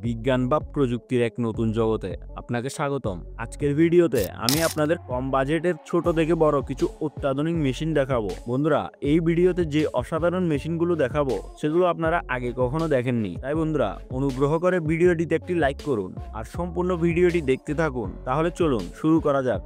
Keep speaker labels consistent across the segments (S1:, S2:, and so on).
S1: বিজ্ঞান বা প্রযুক্তির এক নতুন জগতে আপনাকে স্বাগতম। আজকের ভিডিওতে আমি আপনাদের কম বাজেটের ছোট থেকে বড় কিছু অত্যাধুনিক মেশিন দেখাবো। বন্ধুরা, এই ভিডিওতে যে অসাধারণ মেশিনগুলো দেখাবো সেগুলো আপনারা আগে কখনো দেখেননি। তাই বন্ধুরা, অনুগ্রহ করে ভিডিওটিতে একটি লাইক করুন আর সম্পূর্ণ ভিডিওটি দেখতে থাকুন। তাহলে চলুন শুরু করা যাক।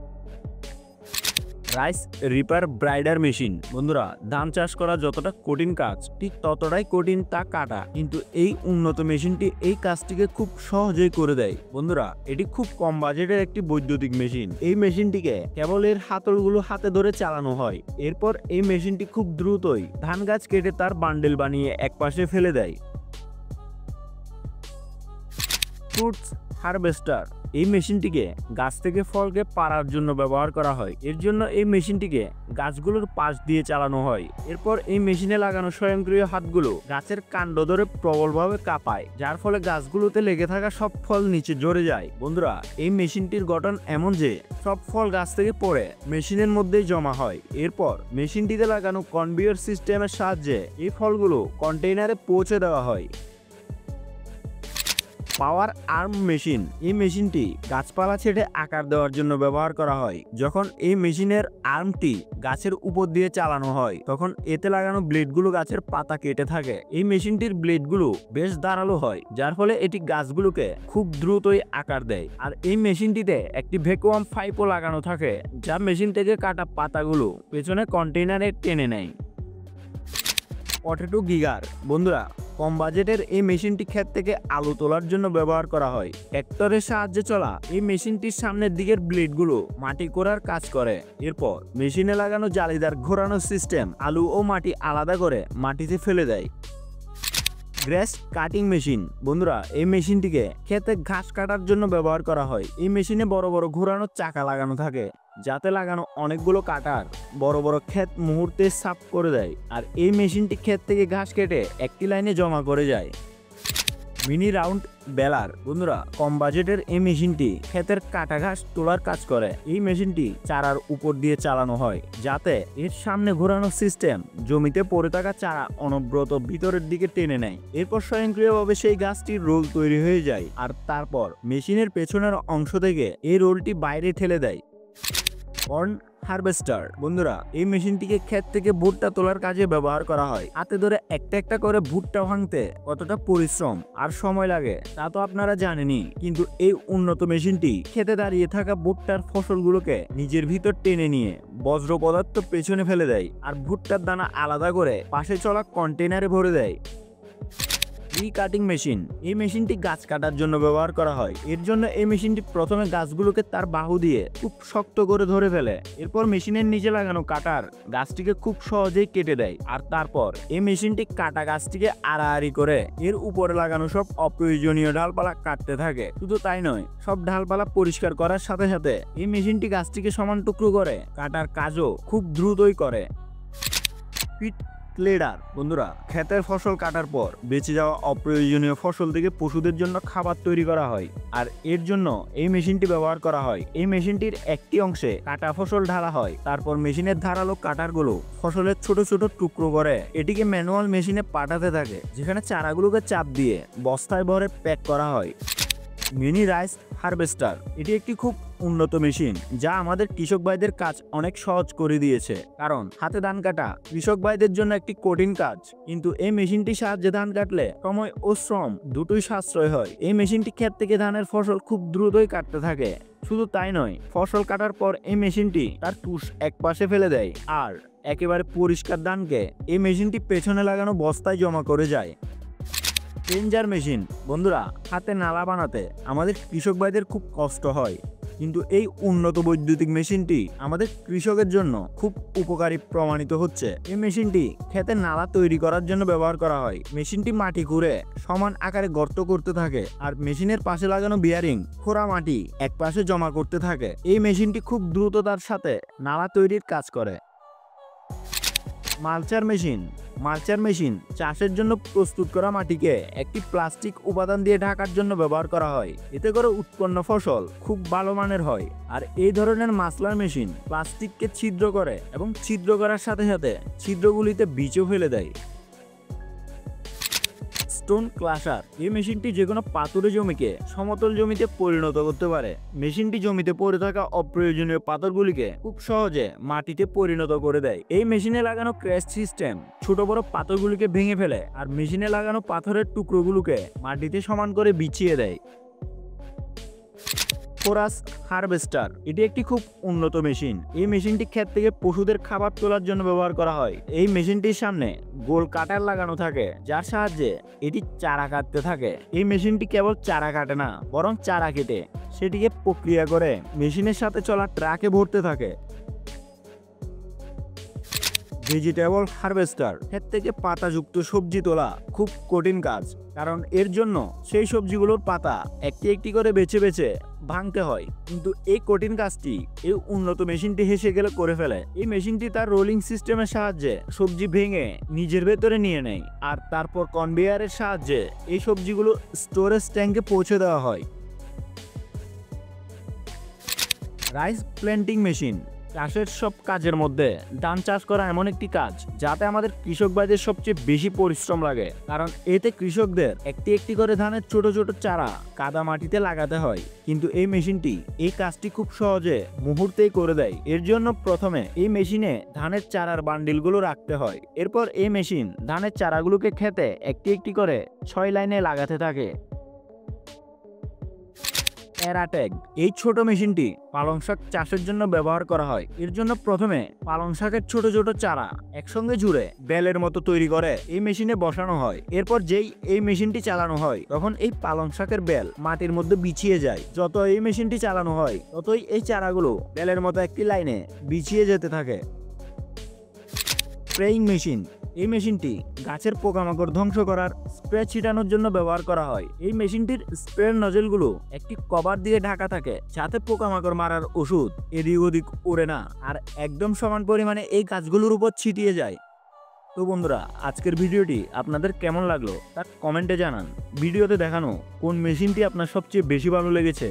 S1: Rice reaper braider machine. বন্ধুরা, ধান চাষ করা যতটা কঠিন কাজ, ঠিক ততটাই কঠিন তা কাটা। কিন্তু এই উন্নত মেশিনটি এই কাজটিকে খুব সহজেই করে দেয়। বন্ধুরা, এটি খুব কম বাজেটের একটি বৈদ্যুতিক মেশিন। এই মেশিনটিকে কেবল এর হাতলগুলো হাতে ধরে চালানো হয়। এরপর এই মেশিনটি খুব দ্রুতই ধান গাছ কেটে তার বান্ডেল বানিয়ে একপাশে ফেলে দেয়। Fruits harvester. এই মেশিনটিকে গাছ থেকে ফলকে পাড়ার জন্য ব্যবহার করা হয়। এর জন্য এই মেশিনটিকে গাছগুলোর পাশ দিয়ে চালানো হয়। এরপর এই মেশিনে লাগানো স্বয়ংক্রিয় হাতগুলো গাছের কাণ্ড ধরে প্রবলভাবে কাঁপায়, যার ফলে গাছগুলোতে লেগে থাকা সব ফল নিচে ঝরে যায়। বন্ধুরা, এই মেশিনটির গঠন এমন যে সব ফল গাছ থেকে পড়ে মেশিনের মধ্যেই জমা হয়। এরপর মেশিনটিতে লাগানো কনভেয়র সিস্টেমের সাহায্যে এই ফলগুলো কন্টেইনারে পৌঁছে দেওয়া হয়। পাওয়ার আর্ম মেশিন। এই মেশিনটি গাছপালা ছেড়ে আকার দেওয়ার জন্য ব্যবহার করা হয়। যখন এই মেশিনের আর্মটি গাছের উপর দিয়ে চালানো হয়, তখন এতে লাগানো ব্লেডগুলো গাছের পাতা কেটে থাকে। এই মেশিনটির ব্লেডগুলো বেশ ধারালো হয়, যার ফলে এটি গাছগুলোকে খুব দ্রুতই আকার দেয়। আর এই মেশিনটিতে একটি ভ্যাকুয়াম পাইপও লাগানো থাকে, যা মেশিন থেকে কাটা পাতাগুলো পেছনে কন্টেইনারে টেনে নেয়। পটেটো গিগার। বন্ধুরা, কম বাজেটের এই মেশিনটি ক্ষেত থেকে আলু তোলার জন্য ব্যবহার করা হয়। ট্র্যাক্টরের সাহায্যে চলা এই মেশিনটির সামনের দিকের ব্লেডগুলো মাটি কোড়ার কাজ করে। এরপর মেশিনে লাগানো জালিদার ঘোরানো সিস্টেম আলু ও মাটি আলাদা করে মাটিতে ফেলে দেয়। গ্রাস কাটিং মেশিন। বন্ধুরা, এই মেশিনটিকে ক্ষেতে ঘাস কাটার জন্য ব্যবহার করা হয়। এই মেশিনে বড় বড় ঘোরানো চাকা লাগানো থাকে, যাতে লাগানো অনেকগুলো কাটার বড় বড় ক্ষেত মুহূর্তে সাফ করে দেয়। আর এই মেশিনটি ক্ষেত থেকে ঘাস কেটে একটি লাইনে জমা করে যায়। মিনি রাউন্ড বেলার। বন্ধুরা, কম বাজেটের এই মেশিনটি ক্ষেতের কাটা ঘাস তোলার কাজ করে। এই মেশিনটি চারার উপর দিয়ে চালানো হয়, যাতে এর সামনে ঘোরানো সিস্টেম জমিতে পড়ে থাকা চারা অনবরত ভিতরের দিকে টেনে নেয়। এরপর স্বয়ংক্রিয়ভাবে সেই গাছটির রোল তৈরি হয়ে যায়, আর তারপর মেশিনের পেছনের অংশ থেকে এই রোলটি বাইরে ঠেলে দেয়। Corn harvester. বন্ধুরা, এই মেশিনটিকে ক্ষেত থেকে ভুট্টা তোলার কাজে ব্যবহার করা হয়। হাতে ধরে একটা একটা করে ভুট্টা ভাঙতে কতটা পরিশ্রম আর সময় লাগে তা তো আপনারা জানেনই। কিন্তু এই উন্নত মেশিনটি খেতে দাঁড়িয়ে থাকা ভুট্টার ফসলগুলোকে নিজের ভিতর টেনে নিয়ে বজ্র পদার্থ পেছনে ফেলে দেয়, আর ভুট্টার দানা আলাদা করে পাশে চলা কন্টেইনারে ভরে দেয়। Tree cutting machine. এই মেশিনটি গাছ কাটার জন্য ব্যবহার করা হয়। এর জন্য এই মেশিনটি প্রথমে গাছগুলোকে তার বাহু দিয়ে খুব শক্ত করে ধরে ফেলে। এরপর মেশিনের নিচে লাগানো কাটার গাছটিকে খুব সহজেই কেটে দেয়, আর তারপর এই মেশিনটি কাটা গাছটিকে আড়াআড়ি করে এর উপরে লাগানো সব অপ্রয়োজনীয় ডালপালা কাটতে থাকে। শুধু তাই নয়, সব ডালপালা পরিষ্কার করার সাথে সাথে এই মেশিনটি গাছটিকে সমান টুকরো করে কাটার কাজও খুব দ্রুতই করে। ফিট ক্লেডার। বন্ধুরা, ক্ষেতের ফসল কাটার পর বেঁচে যাওয়া অপ্রয়োজনীয় ফসল থেকে পশুদের জন্য খাবার তৈরি করা হয়, আর এর জন্য এই মেশিনটি ব্যবহার করা হয়। এই মেশিনটির একটি অংশে কাটা ফসল ঢালা হয়, তারপর মেশিনের ধারালো কাটারগুলো ফসলের ছোট ছোট টুকরো করে এটিকে ম্যানুয়াল মেশিনে পাঠাতে থাকে, যেখানে চারাগুলোকে চাপ দিয়ে বস্তায় ভরে প্যাক করা হয়। Mini rice harvester. এটি একটি খুব উন্নত মেশিন, যা আমাদের কৃষক ভাইদের কাজ অনেক সহজ করে দিয়েছে। কারণ হাতে ধান কাটা কৃষক ভাইদের জন্য একটি কঠিন কাজ, কিন্তু এই মেশিনটির সাহায্যে ধান কাটলে সময় ও শ্রম দুটোই সাশ্রয় হয়। এই মেশিনটি ক্ষেত থেকে ধানের ফসল খুব দ্রুতই কাটতে থাকে। শুধু তাই নয়, ফসল কাটার পর এই মেশিনটি তার তুষ এক পাশে ফেলে দেয়, আর একেবারে পরিষ্কার ধানকে এই মেশিনটি পেছনে লাগানো বস্তায় জমা করে যায়। টেঞ্জার মেশিন। বন্ধুরা, হাতে নালা বানাতে আমাদের কৃষক ভাইদের খুব কষ্ট হয়, কিন্তু এই উন্নত বৈদ্যুতিক মেশিনটি আমাদের কৃষকের জন্য খুব উপকারী প্রমাণিত হচ্ছে। এই মেশিনটি ক্ষেতে নালা তৈরি করার জন্য ব্যবহার করা হয়। মেশিনটি মাটি খুঁড়ে সমান আকারে গর্ত করতে থাকে, আর মেশিনের পাশে লাগানো বিয়ারিং খোঁড়া মাটি এক পাশে জমা করতে থাকে। এই মেশিনটি খুব দ্রুততার সাথে নালা তৈরির কাজ করে। Mulcher machine. মালচার মেশিন চাষের জন্য প্রস্তুত করা মাটিকে একটি প্লাস্টিক উপাদান দিয়ে ঢাকার জন্য ব্যবহার করা হয়। এতে করে উৎপন্ন ফসল খুব ভালো মানের হয়। আর এই ধরনের মাসলার মেশিন প্লাস্টিককে ছিদ্র করে এবং ছিদ্র করার সাথে সাথে ছিদ্রগুলিতে বীজও ফেলে দেয়। স্টোন ক্লাসার। এই মেশিনটি যে কোনো পাথুরে জমিকে সমতল জমিতে পরিণত করতে পারে। মেশিনটি জমিতে পড়ে থাকা অপ্রয়োজনীয় পাথরগুলিকে খুব সহজে মাটিতে পরিণত করে দেয়। এই মেশিনে লাগানো ক্র্যাশ সিস্টেম ছোট বড় পাথরগুলিকে ভেঙে ফেলে আর মেশিনে লাগানো পাথরের টুকরোগুলোকে মাটিতে সমান করে বিছিয়ে দেয়। ফোরাস হারভেস্টার এটি একটি খুব উন্নত মেশিন। এই মেশিনটি ক্ষেত থেকে পশুদের খাবার তোলার জন্য ব্যবহার করা হয়। এই মেশিনটির সামনে গোল কাটার লাগানো থাকে, যার সাহায্যে এটি চারা কাটতে থাকে। এই মেশিনটি কেবল চারা কাটে না, বরং চারা কেটে সেটিকে প্রক্রিয়া করে মেশিনের সাথে চলা ট্রাকে ভরতে থাকে। ভেজিটেবল হারভেস্টার ক্ষেত থেকে পাতাযুক্ত সবজি তোলা খুব কঠিন কাজ, কারণ এর জন্য সেই সবজিগুলোর পাতা একটি একটি করে বেছে বেছে ভাঙতে হয়। কিন্তু এই কঠিন কাজটি এই উন্নত মেশিনটি হেসে গেলে করে ফেলে। এই মেশিনটি তার রোলিং সিস্টেমের সাহায্যে সবজি ভেঙে নিজের ভেতরে নিয়ে নেয় আর তারপর কনভেয়ারের সাহায্যে এই সবজিগুলো স্টোরেজ ট্যাঙ্কে পৌঁছে দেওয়া হয়। রাইস প্ল্যান্টিং মেশিন চাষের সব কাজের মধ্যে ধান চাষ করা এমন একটি কাজ যাতে আমাদের কৃষক ভাইদের সবচেয়ে বেশি পরিশ্রম লাগে, কারণ এতে কৃষকদের একটি একটি করে ধানের ছোট ছোট চারা কাদা মাটিতে লাগাতে হয়। কিন্তু এই মেশিনটি এই কাজটি খুব সহজে মুহূর্তেই করে দেয়। এর জন্য প্রথমে এই মেশিনে ধানের চারার বান্ডিলগুলো রাখতে হয়। এরপর এই মেশিন ধানের চারাগুলোকে খেতে একটি একটি করে 6 লাইনে লাগাতে থাকে। এরাটেক এই ছোট মেশিনটি পালং শাক চাষের জন্য ব্যবহার করা হয়। এর জন্য প্রথমে পালং শাকের ছোট ছোট চারা একসঙ্গে জুড়ে বেলের মতো তৈরি করে এই মেশিনে বসানো হয়। এরপর যেই এই মেশিনটি চালানো হয় তখন এই পালং শাকের বেল মাটির মধ্যে বিছিয়ে যায়। যত এই মেশিনটি চালানো হয় ততই এই চারাগুলো বেলের মতো একটি লাইনে বিছিয়ে যেতে থাকে। স্প্রেইং মেশিন এই মেশিনটি গাছের পোকামাকড় ধ্বংস করার স্প্রে ছিটানোর জন্য ব্যবহার করা হয়। এই মেশিনটির স্প্রের নজলগুলো একটি কভার দিয়ে ঢাকা থাকে, যাতে পোকামাকড় মারার ওষুধ এদিক ওদিক উড়ে না আর একদম সমান পরিমাণে এই গাছগুলোর উপর ছিটিয়ে যায়। তো বন্ধুরা, আজকের ভিডিওটি আপনাদের কেমন লাগলো তা কমেন্টে জানান। ভিডিওতে দেখানো কোন মেশিনটি আপনার সবচেয়ে বেশি ভালো লেগেছে